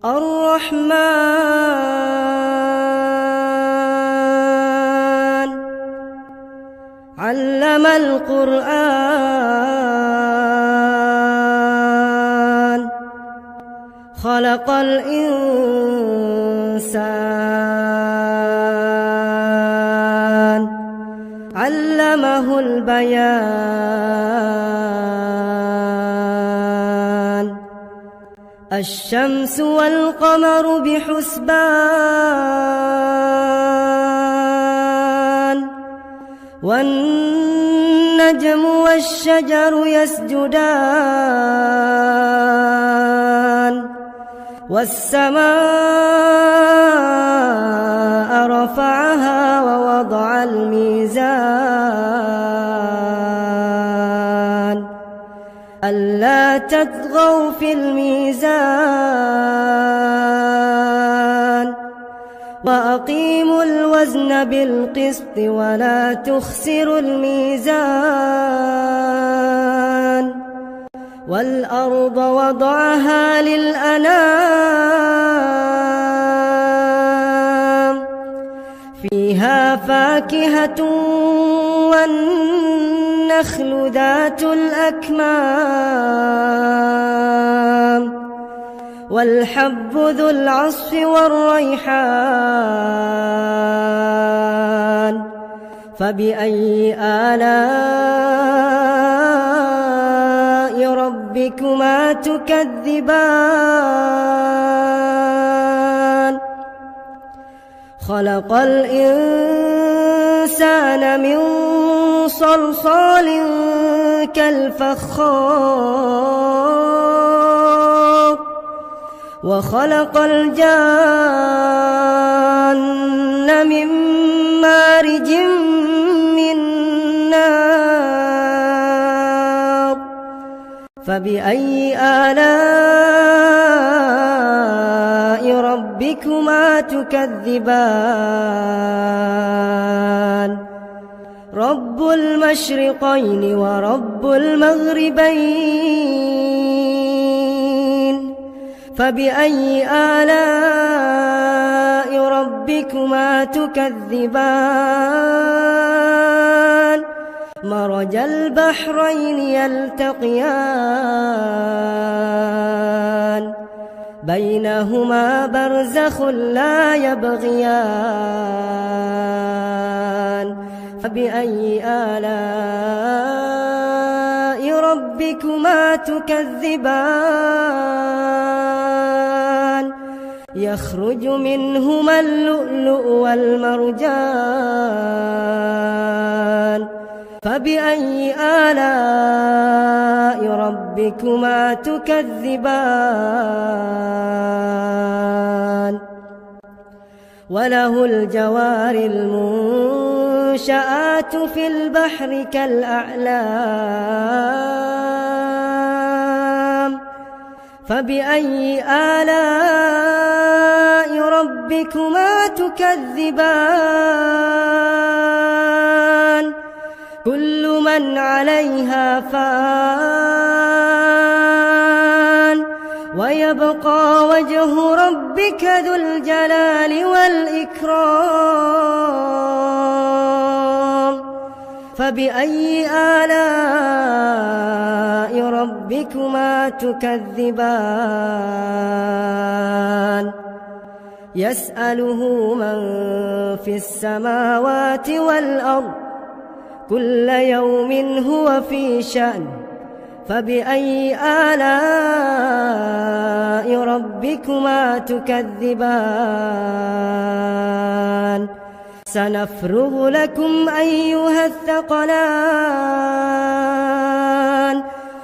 الرحمن علم القرآن خلق الإنسان علمه البيان الشمس والقمر بحسبان والنجم والشجر يسجدان والسماء رفعها ووضع الميزان ألا تطغوا في الميزان وأقيموا الوزن بالقسط ولا تخسروا الميزان والأرض وضعها للأنام فيها فاكهة والنخل ذات الأكمام والحب ذو العصف والريحان فبأي آلاء ربكما تكذبان خلق الإنسان من صلصال كالفخار وخلق الجان من مارج من نار فبأي آلاء ربكما تكذبان رب المشرقين ورب المغربين فبأي آلاء ربكما تكذبان مرج البحرين يلتقيان بينهما برزخ لا يبغيان فبأي آلاء ربكما تكذبان يخرج منهما اللؤلؤ والمرجان فبأي آلاء ربكما تكذبان وله الجوار المنشآت في البحر كالأعلام فبأي آلاء ربكما تكذبان كل من عليها فان ويبقى وجه ربك ذو الجلال والإكرام فبأي آلاء ربكما تكذبان يسأله من في السماوات والأرض كل يوم هو في شأن فبأي آلاء ربكما تكذبان سنفرغ لكم أيها الثقلان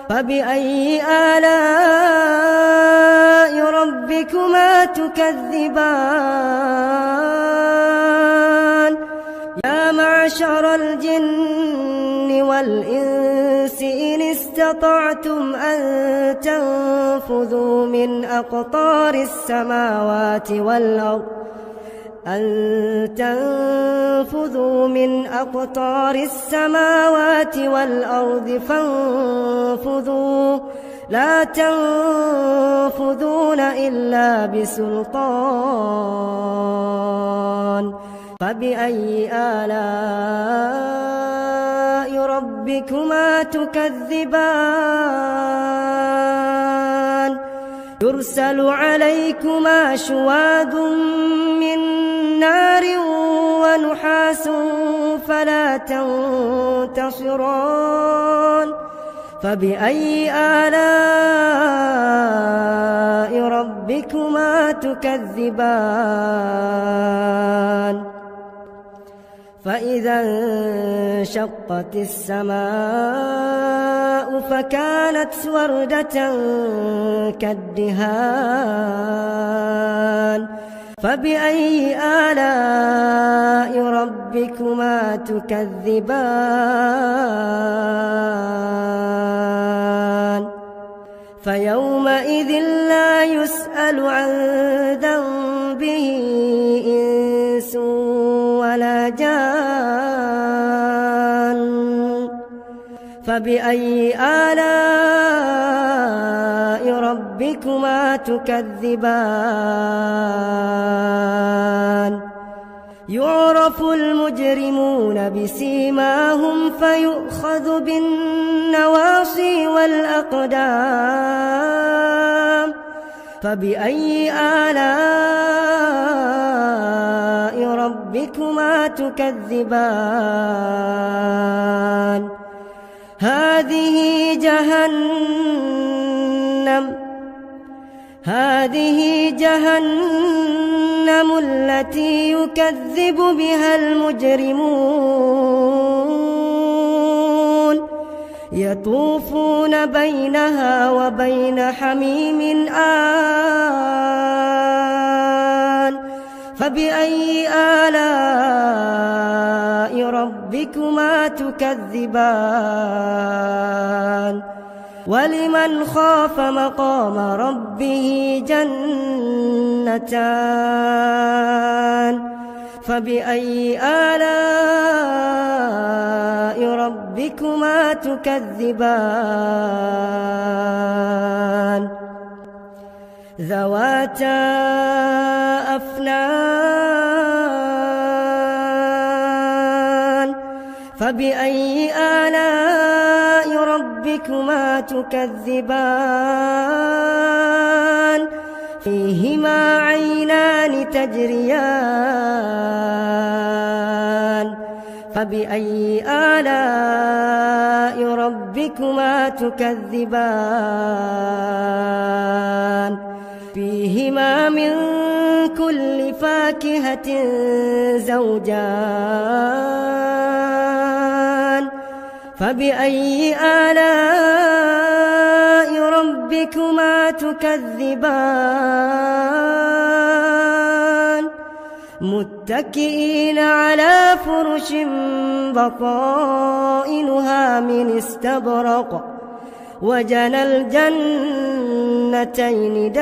فبأي آلاء ربكما تكذبان يا معشر الجن والإنس إن استطعتم أن تنفذوا من أقطار السماوات والأرض فانفذوا لا تنفذون إلا بسلطان فبأي آلاء ربكما تكذبان يرسل عليكما شواظ من نار ونحاس فلا تنتصران فبأي آلاء ربكما تكذبان فإذا انشقت السماء فكانت وردة كالدهان فبأي آلاء ربكما تكذبان فيومئذ لا يسأل عن ذنبه إنس ولا جان فبأي آلاء ربكما تكذبان يعرف المجرمون بسيماهم فيؤخذ بالنواصي والأقدام فبأي آلاء ربكما تكذبان هذه جهنم التي يكذب بها المجرمون يطوفون بينها وبين حميم آن فبأي آلاء ربكما تكذبان ولمن خاف مقام ربه جنتان فبأي آلاء ربكما تكذبان ذواتا أفنان فبأي آلاء ربكما تكذبان فيهما عينان تجريان فبأي آلاء ربكما تكذبان فيهما من كل فاكهة زوجان فبأي آلاء ربكما تكذبان متكئين على فرش بطائنها من استبرق وجنى الجنتين دان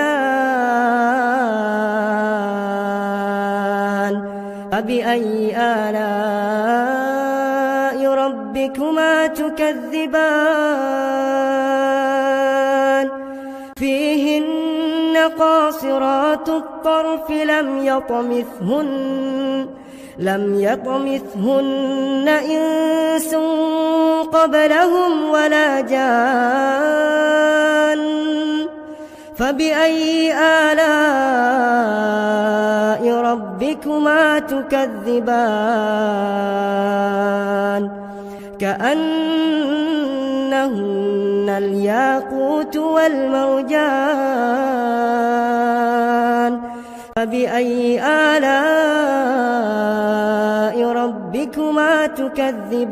فبأي آلاء ربكما تكذبان فيهن قاصرات الطرف لم يطمثهن إنس قبلهم ولا جان فبأي آلاء ربكما تكذبان كأنهن الياقوت والمرجان فبأي آلاء ربكما تكذبان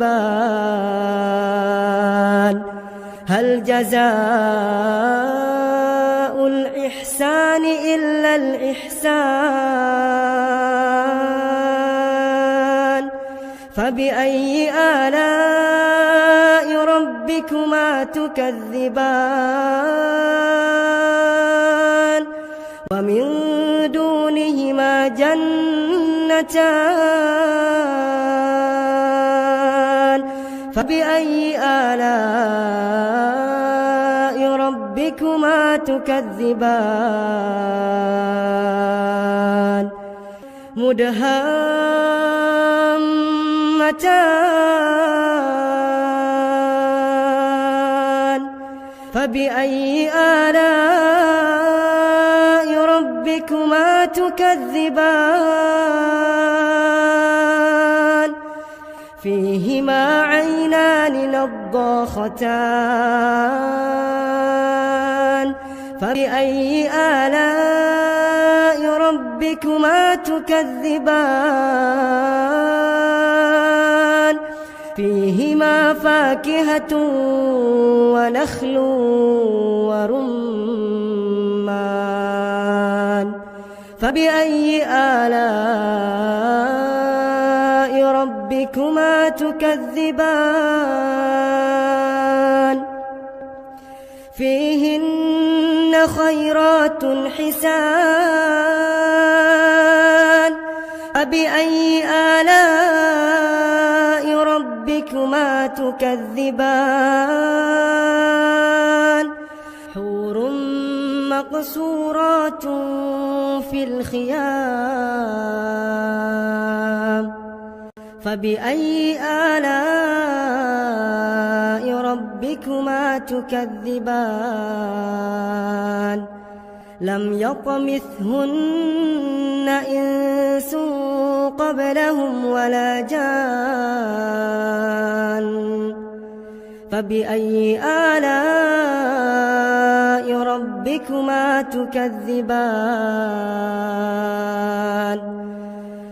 هل جزاء الإحسان إلا الإحسان فبأي آلاء ربكما تكذبان ومن دونهما جنتان فبأي آلاء ربكما ربكما تكذبان مدهامتان فبأي آلاء ربكما تكذبان فيهما عينان نضاختان فبأي آلاء ربكما تكذبان فيهما فاكهة ونخل ورمان فبأي آلاء ربكما تكذبان فيهن خيرات حسان فبأي آلاء ربكما تكذبان حور مقصورات في الخيام فبأي آلاء ربكما تكذبان لم يطمثهن إنس قبلهم ولا جان فبأي آلاء ربكما تكذبان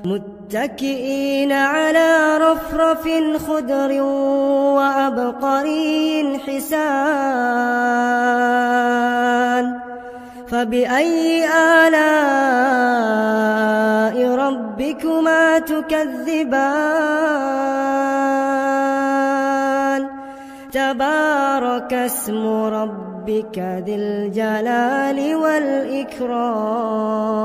متكئين على رفرف خضر وعبقري حسان فبأي آلاء ربكما تكذبان تبارك اسم ربك ذي الجلال والإكرام